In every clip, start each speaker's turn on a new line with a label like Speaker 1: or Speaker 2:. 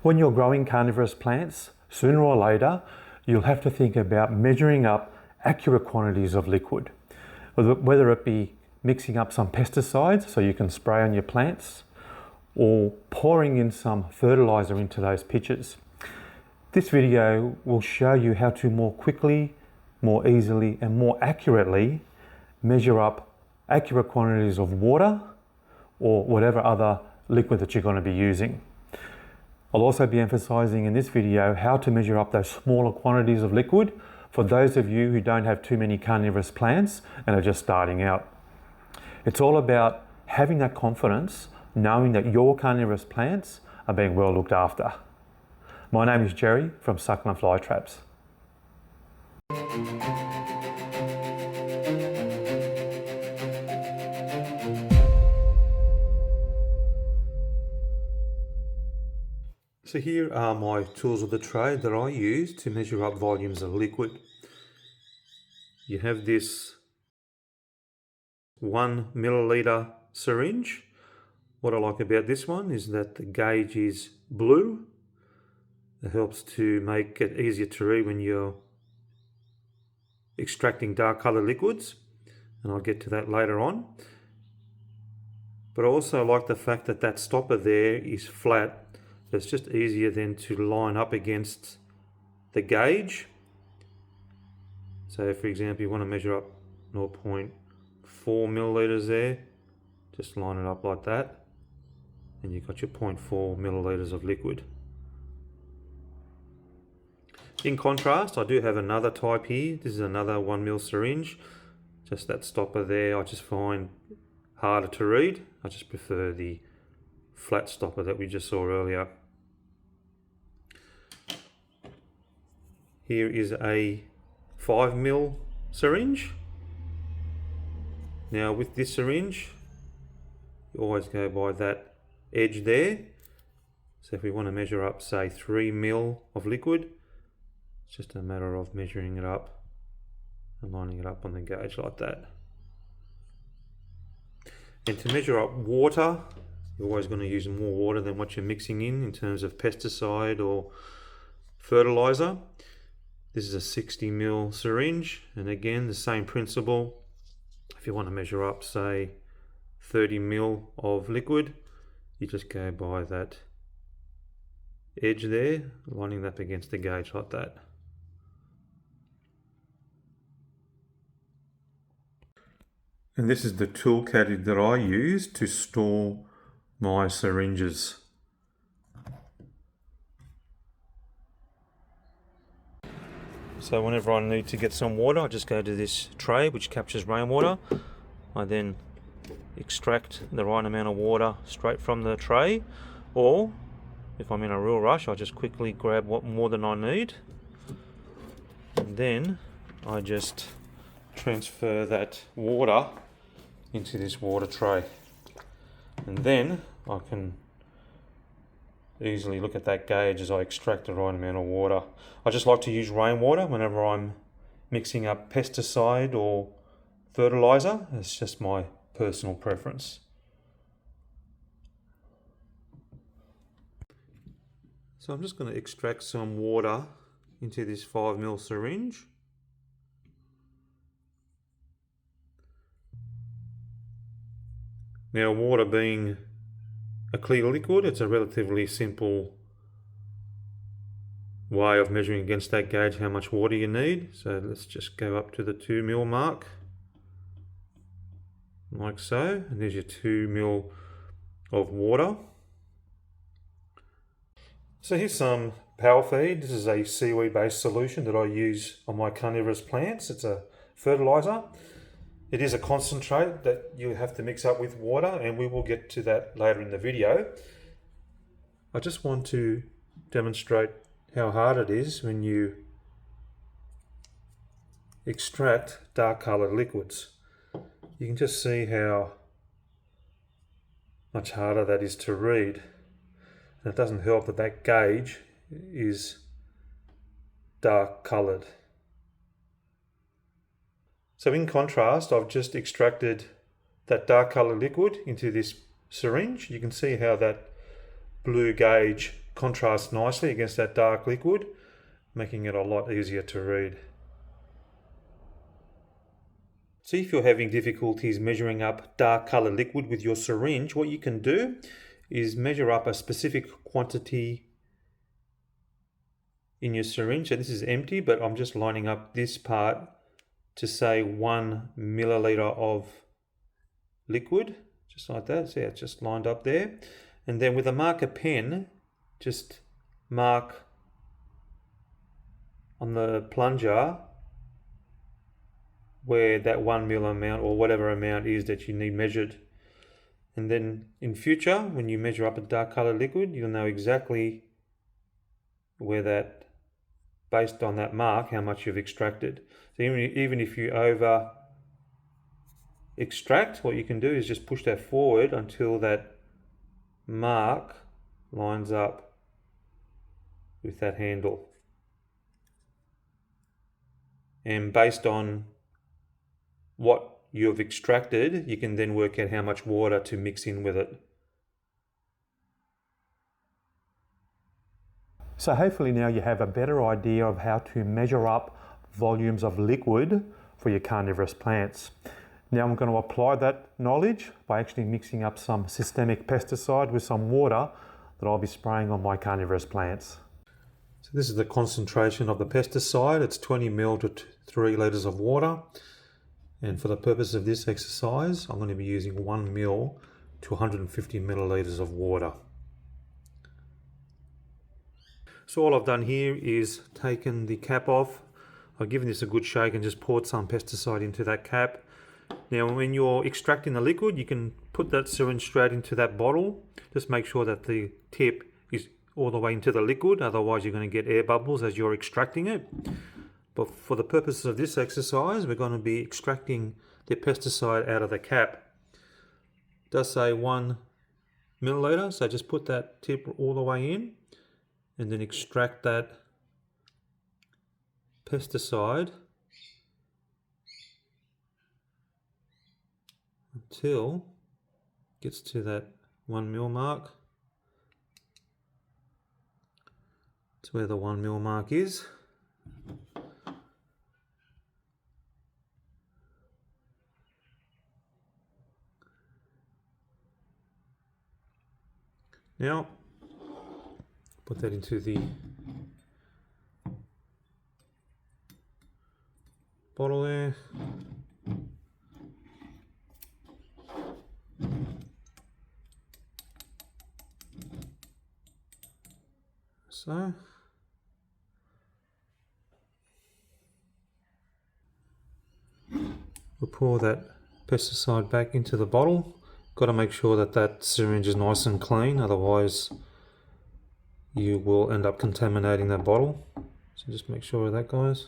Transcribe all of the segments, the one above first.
Speaker 1: When you're growing carnivorous plants, sooner or later, you'll have to think about measuring up accurate quantities of liquid, whether it be mixing up some pesticides so you can spray on your plants, or pouring in some fertilizer into those pitchers. This video will show you how to more quickly, more easily, and more accurately measure up accurate quantities of water or whatever other liquid that you're going to be using. I'll also be emphasizing in this video how to measure up those smaller quantities of liquid for those of you who don't have too many carnivorous plants and are just starting out. It's all about having that confidence, knowing that your carnivorous plants are being well looked after. My name is Jerry from Succulent Fly Traps. So here are my tools of the trade that I use to measure up volumes of liquid. You have this 1 milliliter syringe. What I like about this one is that the gauge is blue. It helps to make it easier to read when you're extracting dark coloured liquids, and I'll get to that later on. But I also like the fact that that stopper there is flat. It's just easier then to line up against the gauge. So for example, you want to measure up 0.4 milliliters there, just line it up like that, and you've got your 0.4 milliliters of liquid. In contrast, I do have another type here. This is another 1 ml syringe. Just that stopper there I just find harder to read. I just prefer the flat stopper that we just saw earlier. Here is a 5 ml syringe. Now with this syringe, you always go by that edge there. So if we want to measure up, say 3 ml of liquid, it's just a matter of measuring it up and lining it up on the gauge like that. And to measure up water, you're always going to use more water than what you're mixing in terms of pesticide or fertilizer. This is a 60 ml syringe, and again the same principle. If you want to measure up, say 30 ml of liquid, you just go by that edge there, lining that up against the gauge like that. And this is the tool caddy that I use to store my syringes. So whenever I need to get some water, I just go to this tray which captures rainwater. I then extract the right amount of water straight from the tray, or if I'm in a real rush, I just quickly grab what more than I need, and then I just transfer that water into this water tray, and then I can easily look at that gauge as I extract the right amount of water. I just like to use rainwater whenever I'm mixing up pesticide or fertilizer. It's just my personal preference. So I'm just going to extract some water into this 5 ml syringe. Now, water being a clear liquid, it's a relatively simple way of measuring against that gauge how much water you need. So let's just go up to the 2 ml mark, like so, and there's your 2 ml of water. So here's some power feed. This is a seaweed-based solution that I use on my carnivorous plants. It's a fertilizer. It is a concentrate that you have to mix up with water, and we will get to that later in the video. I just want to demonstrate how hard it is when you extract dark coloured liquids. You can just see how much harder that is to read. And it doesn't help that that gauge is dark coloured. So in contrast, I've just extracted that dark coloured liquid into this syringe. You can see how that blue gauge
Speaker 2: contrasts nicely against that dark liquid, making it a lot easier to read. So if you're having difficulties measuring up dark coloured liquid with your syringe, what you can do is measure up a specific quantity in your syringe. So this is empty, but I'm just lining up this part to say 1 milliliter of liquid, just like that. So yeah, it's just lined up there. And then with a marker pen, just mark on the plunger where that 1 mil amount or whatever amount is that you need measured. And then in future, when you measure up a dark coloured liquid, you'll know exactly where that, based on that mark, how much you've extracted. So even if you over extract, what you can do is just push that forward until that mark lines up with that handle. And based on what you've extracted, you can then work out how much water to mix in with it.
Speaker 1: So hopefully now you have a better idea of how to measure up volumes of liquid for your carnivorous plants. Now I'm going to apply that knowledge by actually mixing up some systemic pesticide with some water that I'll be spraying on my carnivorous plants.
Speaker 2: So this is the concentration of the pesticide. It's 20 ml to 3 litres of water. And for the purpose of this exercise, I'm going to be using 1 ml to 150 millilitres of water. So all I've done here is taken the cap off. I've given this a good shake and just poured some pesticide into that cap. Now when you're extracting the liquid, you can put that syringe straight into that bottle. Just make sure that the tip is all the way into the liquid, otherwise you're going to get air bubbles as you're extracting it. But for the purposes of this exercise, we're going to be extracting the pesticide out of the cap. It does say 1 milliliter, so just put that tip all the way in and then extract that pesticide until it gets to that 1 mil mark. It's where the 1 mil mark is. Now, put that into the bottle there. So, we'll pour that pesticide back into the bottle. Got to make sure that that syringe is nice and clean, otherwise you will end up contaminating that bottle. So just make sure of that, guys.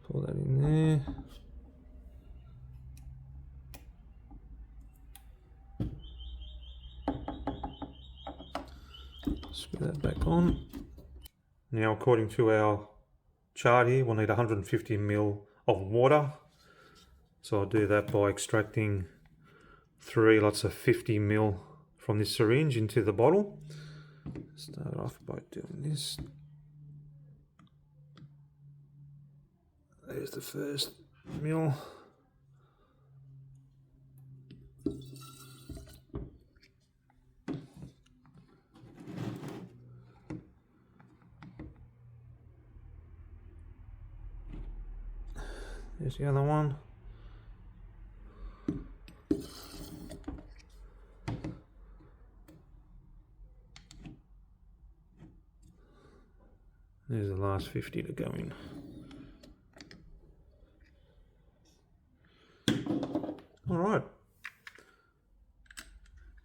Speaker 2: Pour that in there. Screw that back on. Now, according to our chart here, we'll need 150 ml of water. So I'll do that by extracting 3 lots of 50 ml from this syringe into the bottle. Start off by doing this. There's the first ml. There's the other one. There's the last 50 to go in. All right.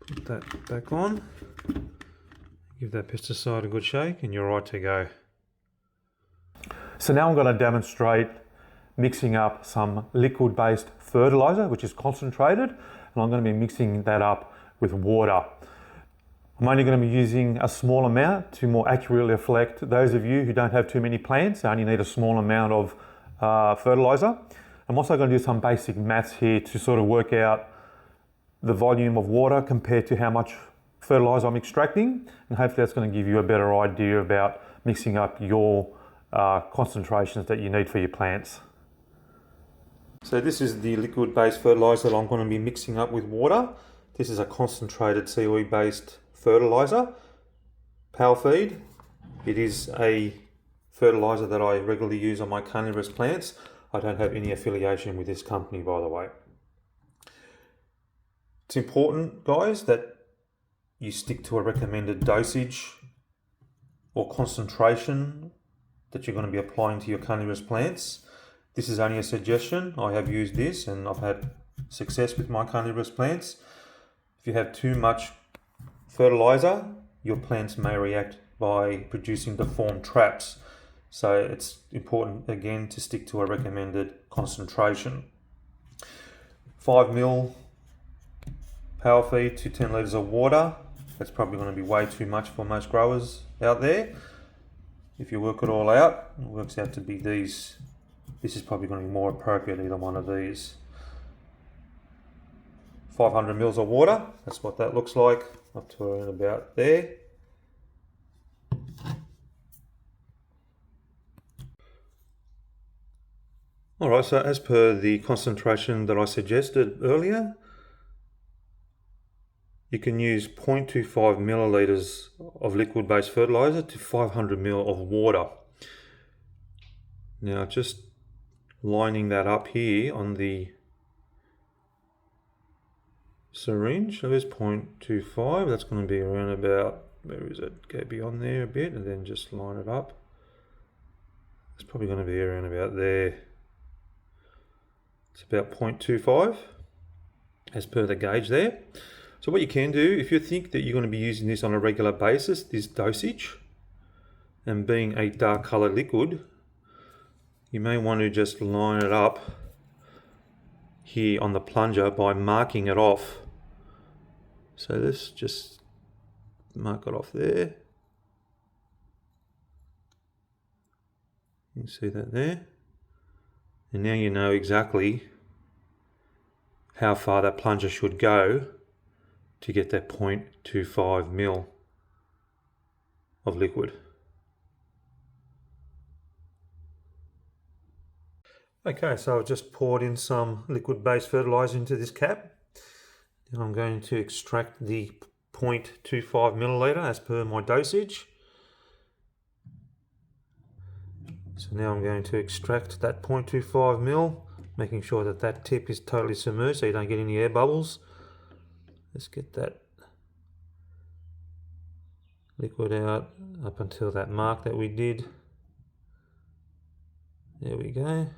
Speaker 2: Put that back on. Give that pesticide a good shake and you're right to go.
Speaker 1: So now I'm going to demonstrate mixing up some liquid-based fertilizer, which is concentrated, and I'm going to be mixing that up with water. I'm only going to be using a small amount to more accurately reflect those of you who don't have too many plants, only need a small amount of fertilizer. I'm also going to do some basic maths here to sort of work out the volume of water compared to how much fertiliser I'm extracting, and hopefully that's going to give you a better idea about mixing up your concentrations that you need for your plants.
Speaker 2: So this is the liquid-based fertiliser that I'm going to be mixing up with water. This is a concentrated seaweed-based fertiliser, power feed. It is a fertiliser that I regularly use on my carnivorous plants. I don't have any affiliation with this company, by the way. It's important, guys, that you stick to a recommended dosage or concentration that you're going to be applying to your carnivorous plants. This is only a suggestion. I have used this and I've had success with my carnivorous plants. If you have too much fertiliser, your plants may react by producing deformed traps. So it's important, again, to stick to a recommended concentration. 5 ml power feed to 10 litres of water. That's probably going to be way too much for most growers out there. If you work it all out, it works out to be these. This is probably going to be more appropriate, either one of these. 500 mils of water, that's what that looks like, up to around about there. Alright, so as per the concentration that I suggested earlier, you can use 0.25 millilitres of liquid-based fertiliser to 500 ml of water. Now just lining that up here on the syringe, so there's 0.25, that's going to be around about, where is it, go beyond there a bit and then just line it up. It's probably going to be around about there. It's about 0.25 as per the gauge there. So what you can do, if you think that you're going to be using this on a regular basis, this dosage, and being a dark coloured liquid, you may want to just line it up here on the plunger by marking it off. So let's just mark it off there. You can see that there. And now you know exactly how far that plunger should go to get that 0.25 ml of liquid. Okay, so I've just poured in some liquid-based fertiliser into this cap. Now I'm going to extract the 0.25 milliliter as per my dosage. So now I'm going to extract that 0.25 ml, making sure that that tip is totally submerged so you don't get any air bubbles. Let's get that liquid out up until that mark that we did. There we go.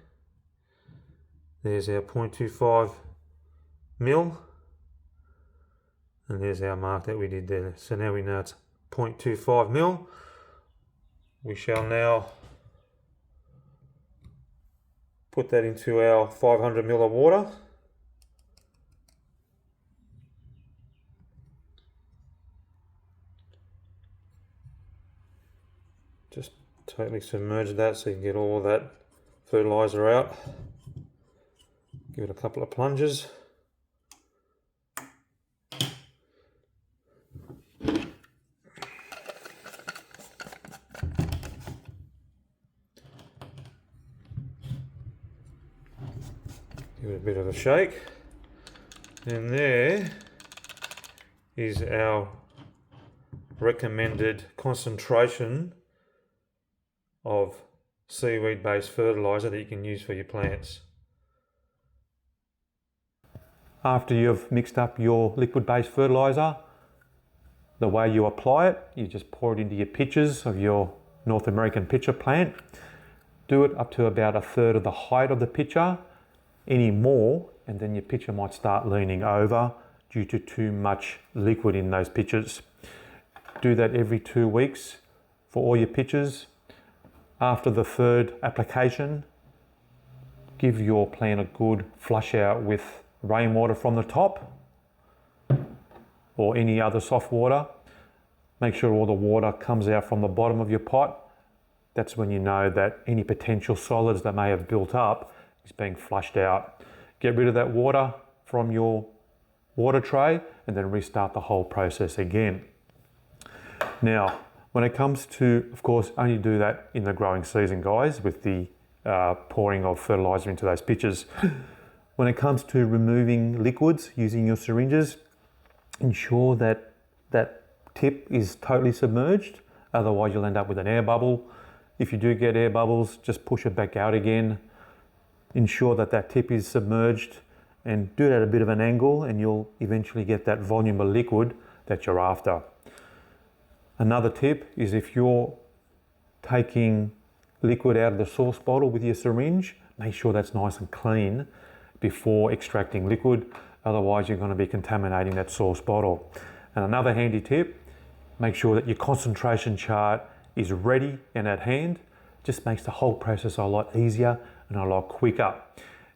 Speaker 2: There's our 0.25 ml. And there's our mark that we did there. So now we know it's 0.25 ml. We shall now put that into our 500 ml of water. Just totally submerge that so you can get all that fertiliser out. Give it a couple of plunges. Give it a bit of a shake. And there is our recommended concentration of seaweed-based fertiliser that you can use for your plants.
Speaker 1: After you've mixed up your liquid-based fertiliser, the way you apply it, you just pour it into your pitchers of your North American pitcher plant. Do it up to about a third of the height of the pitcher. Any more, and then your pitcher might start leaning over due to too much liquid in those pitchers. Do that every 2 weeks for all your pitchers. After the third application, give your plant a good flush out with rainwater from the top or any other soft water. Make sure all the water comes out from the bottom of your pot. That's when you know that any potential solids that may have built up is being flushed out. Get rid of that water from your water tray and then restart the whole process again. Now, when it comes to, of course, only do that in the growing season, guys, with the pouring of fertiliser into those pitchers. When it comes to removing liquids using your syringes, ensure that that tip is totally submerged, otherwise you'll end up with an air bubble. If you do get air bubbles, just push it back out again. Ensure that that tip is submerged and do it at a bit of an angle and you'll eventually get that volume of liquid that you're after. Another tip is if you're taking liquid out of the source bottle with your syringe, make sure that's nice and clean before extracting liquid, otherwise you're going to be contaminating that source bottle. And another handy tip, make sure that your concentration chart is ready and at hand. Just makes the whole process a lot easier and a lot quicker.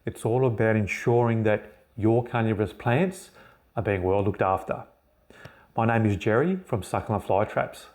Speaker 1: It's all about ensuring that your carnivorous plants are being well looked after. My name is Jerry from Succulent Fly Traps.